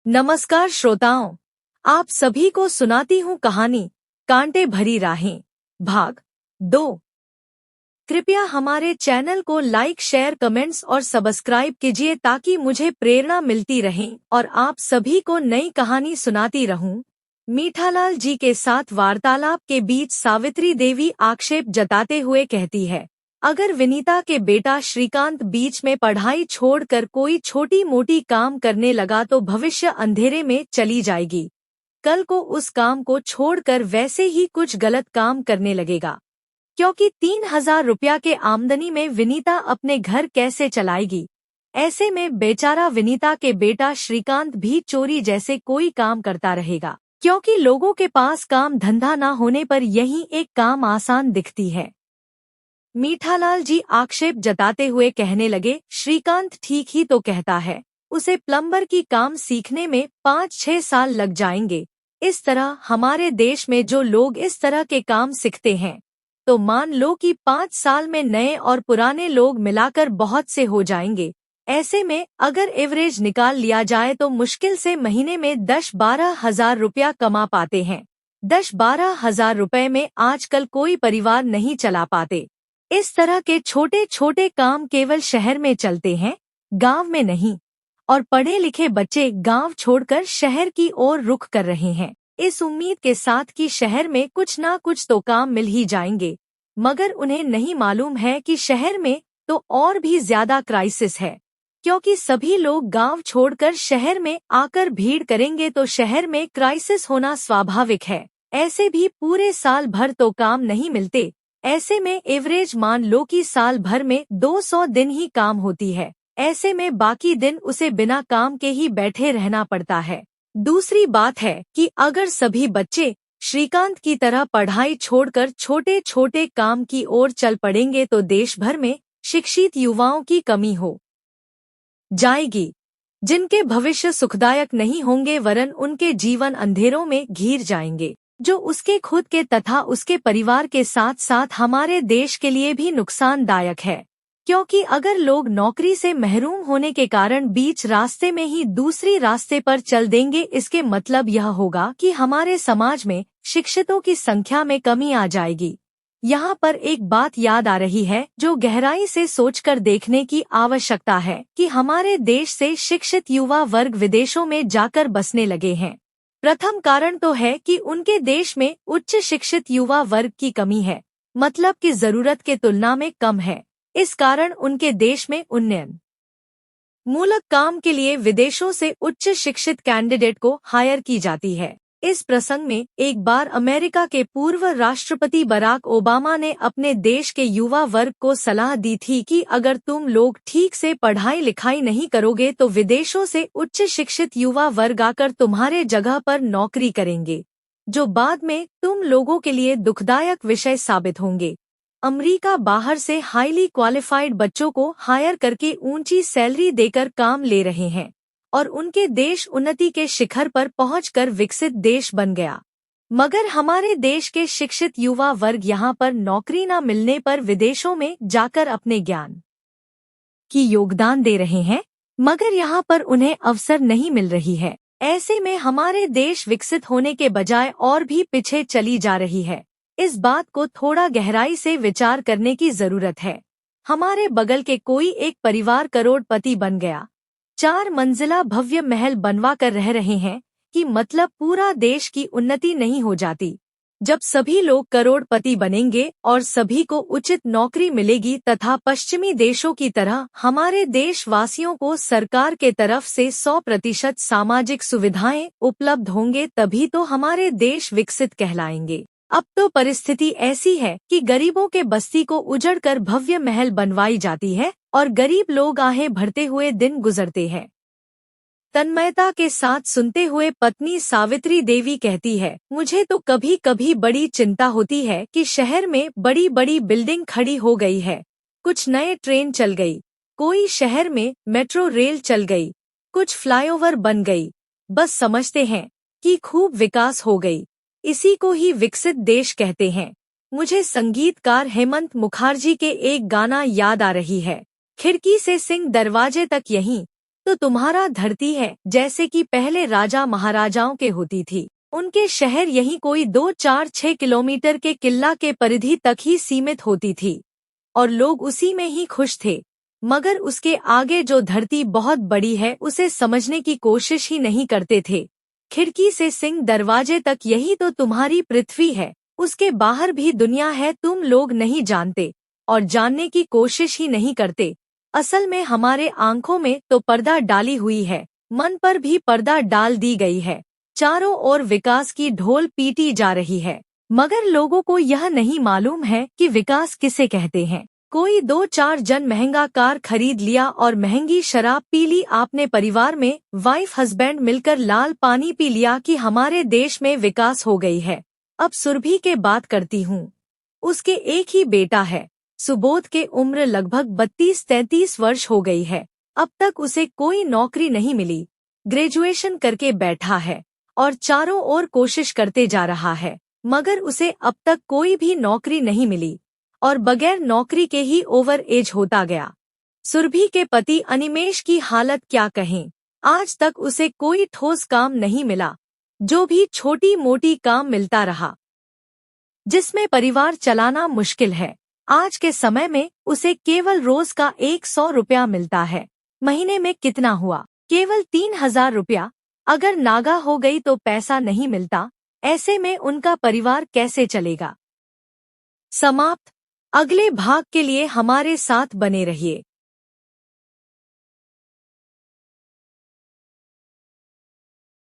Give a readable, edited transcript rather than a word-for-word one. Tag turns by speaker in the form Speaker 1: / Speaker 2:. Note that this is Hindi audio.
Speaker 1: नमस्कार श्रोताओं, आप सभी को सुनाती हूँ कहानी कांटे भरी राहें भाग 2। कृपया हमारे चैनल को लाइक, शेयर, कमेंट्स और सब्सक्राइब कीजिए ताकि मुझे प्रेरणा मिलती रहे और आप सभी को नई कहानी सुनाती रहूं। मीठालाल जी के साथ वार्तालाप के बीच सावित्री देवी आक्षेप जताते हुए कहती है, अगर विनीता के बेटा श्रीकांत बीच में पढ़ाई छोड़कर कोई छोटी मोटी काम करने लगा तो भविष्य अंधेरे में चली जाएगी। कल को उस काम को छोड़कर वैसे ही कुछ गलत काम करने लगेगा, क्योंकि 3,000 रुपया के आमदनी में विनीता अपने घर कैसे चलाएगी। ऐसे में बेचारा विनीता के बेटा श्रीकांत भी चोरी जैसे कोई काम करता रहेगा, क्योंकि लोगों के पास काम धंधा न होने पर यही एक काम आसान दिखती है। मीठालाल जी आक्षेप जताते हुए कहने लगे, श्रीकांत ठीक ही तो कहता है, उसे प्लम्बर की काम सीखने में 5-6 साल लग जाएंगे। इस तरह हमारे देश में जो लोग इस तरह के काम सीखते हैं, तो मान लो कि 5 साल में नए और पुराने लोग मिलाकर बहुत से हो जाएंगे। ऐसे में अगर एवरेज निकाल लिया जाए तो मुश्किल से महीने में 10-12 हजार रुपया कमा पाते हैं। 10-12 हजार रुपये में आजकल कोई परिवार नहीं चला पाते। इस तरह के छोटे छोटे काम केवल शहर में चलते हैं, गांव में नहीं, और पढ़े लिखे बच्चे गांव छोड़कर शहर की ओर रुख कर रहे हैं, इस उम्मीद के साथ कि शहर में कुछ ना कुछ तो काम मिल ही जाएंगे। मगर उन्हें नहीं मालूम है कि शहर में तो और भी ज्यादा क्राइसिस है, क्योंकि सभी लोग गांव छोड़कर शहर में आकर भीड़ करेंगे तो शहर में क्राइसिस होना स्वाभाविक है। ऐसे भी पूरे साल भर तो काम नहीं मिलते। ऐसे में एवरेज मान लो कि साल भर में 200 दिन ही काम होती है। ऐसे में बाकी दिन उसे बिना काम के ही बैठे रहना पड़ता है। दूसरी बात है कि अगर सभी बच्चे श्रीकांत की तरह पढ़ाई छोड़कर छोटे छोटे काम की ओर चल पड़ेंगे तो देश भर में शिक्षित युवाओं की कमी हो जाएगी, जिनके भविष्य सुखदायक नहीं होंगे, वरन उनके जीवन अंधेरों में घिर जाएंगे, जो उसके खुद के तथा उसके परिवार के साथ साथ हमारे देश के लिए भी नुकसानदायक है। क्योंकि अगर लोग नौकरी से महरूम होने के कारण बीच रास्ते में ही दूसरी रास्ते पर चल देंगे, इसके मतलब यह होगा कि हमारे समाज में शिक्षितों की संख्या में कमी आ जाएगी। यहाँ पर एक बात याद आ रही है जो गहराई से सोचकर देखने की आवश्यकता है कि हमारे देश से शिक्षित युवा वर्ग विदेशों में जाकर बसने लगे हैं। प्रथम कारण तो है कि उनके देश में उच्च शिक्षित युवा वर्ग की कमी है, मतलब कि जरूरत के तुलना में कम है। इस कारण उनके देश में उन्नयन मूलक काम के लिए विदेशों से उच्च शिक्षित कैंडिडेट को हायर की जाती है। इस प्रसंग में एक बार अमेरिका के पूर्व राष्ट्रपति बराक ओबामा ने अपने देश के युवा वर्ग को सलाह दी थी कि अगर तुम लोग ठीक से पढ़ाई लिखाई नहीं करोगे तो विदेशों से उच्च शिक्षित युवा वर्ग आकर तुम्हारे जगह पर नौकरी करेंगे, जो बाद में तुम लोगों के लिए दुखदायक विषय साबित होंगे। अमेरिका बाहर से हाईली क्वालिफाइड बच्चों को हायर करके ऊंची सैलरी देकर काम ले रहे हैं और उनके देश उन्नति के शिखर पर पहुंचकर विकसित देश बन गया। मगर हमारे देश के शिक्षित युवा वर्ग यहाँ पर नौकरी न मिलने पर विदेशों में जाकर अपने ज्ञान की योगदान दे रहे हैं, मगर यहाँ पर उन्हें अवसर नहीं मिल रही है। ऐसे में हमारे देश विकसित होने के बजाय और भी पीछे चली जा रही है। इस बात को थोड़ा गहराई से विचार करने की जरूरत है। हमारे बगल के कोई एक परिवार करोड़पति बन गया, 4 मंजिला भव्य महल बनवा कर रह रहे हैं, कि मतलब पूरा देश की उन्नति नहीं हो जाती। जब सभी लोग करोड़पति बनेंगे और सभी को उचित नौकरी मिलेगी तथा पश्चिमी देशों की तरह हमारे देशवासियों को सरकार के तरफ से 100% सामाजिक सुविधाएं उपलब्ध होंगे, तभी तो हमारे देश विकसित कहलाएंगे। अब तो परिस्थिति ऐसी है कि गरीबों के बस्ती को उजड़कर भव्य महल बनवाई जाती है और गरीब लोग आहें भरते हुए दिन गुजरते हैं। तन्मयता के साथ सुनते हुए पत्नी सावित्री देवी कहती है, मुझे तो कभी कभी बड़ी चिंता होती है कि शहर में बड़ी बड़ी बिल्डिंग खड़ी हो गई है, कुछ नए ट्रेन चल गई, कोई शहर में मेट्रो रेल चल गई, कुछ फ्लाईओवर बन गई, बस समझते हैं कि खूब विकास हो गई, इसी को ही विकसित देश कहते हैं। मुझे संगीतकार हेमंत मुखर्जी के एक गाना याद आ रही है, खिड़की से सिंह दरवाजे तक यहीं, तो तुम्हारा धरती है, जैसे कि पहले राजा महाराजाओं के होती थी। उनके शहर यही कोई 2-4-6 किलोमीटर के किला के परिधि तक ही सीमित होती थी और लोग उसी में ही खुश थे। मगर उसके आगे जो धरती बहुत बड़ी है उसे समझने की कोशिश ही नहीं करते थे। खिड़की से सिंह दरवाजे तक यही तो तुम्हारी पृथ्वी है, उसके बाहर भी दुनिया है, तुम लोग नहीं जानते और जानने की कोशिश ही नहीं करते। असल में हमारे आंखों में तो पर्दा डाली हुई है, मन पर भी पर्दा डाल दी गई है। चारों ओर विकास की ढोल पीटी जा रही है, मगर लोगों को यह नहीं मालूम है कि विकास किसे कहते हैं। कोई 2-4 जन महंगा कार खरीद लिया और महंगी शराब पी ली, आपने परिवार में वाइफ हस्बैंड मिलकर लाल पानी पी लिया कि हमारे देश में विकास हो गई है। अब सुरभि के बात करती हूँ। उसके एक ही बेटा है, सुबोध के उम्र लगभग 32-33 वर्ष हो गई है। अब तक उसे कोई नौकरी नहीं मिली, ग्रेजुएशन करके बैठा है और चारों ओर कोशिश करते जा रहा है, मगर उसे अब तक कोई भी नौकरी नहीं मिली और बगैर नौकरी के ही ओवर एज होता गया। सुरभि के पति अनिमेष की हालत क्या कहें, आज तक उसे कोई ठोस काम नहीं मिला। जो भी छोटी मोटी काम मिलता रहा जिसमें परिवार चलाना मुश्किल है। आज के समय में उसे केवल रोज का 100 रुपया मिलता है। महीने में कितना हुआ? केवल 3000 रुपया। अगर नागा हो गई तो पैसा नहीं मिलता, ऐसे में उनका परिवार कैसे चलेगा? समाप्त। अगले भाग के लिए हमारे साथ बने रहिए।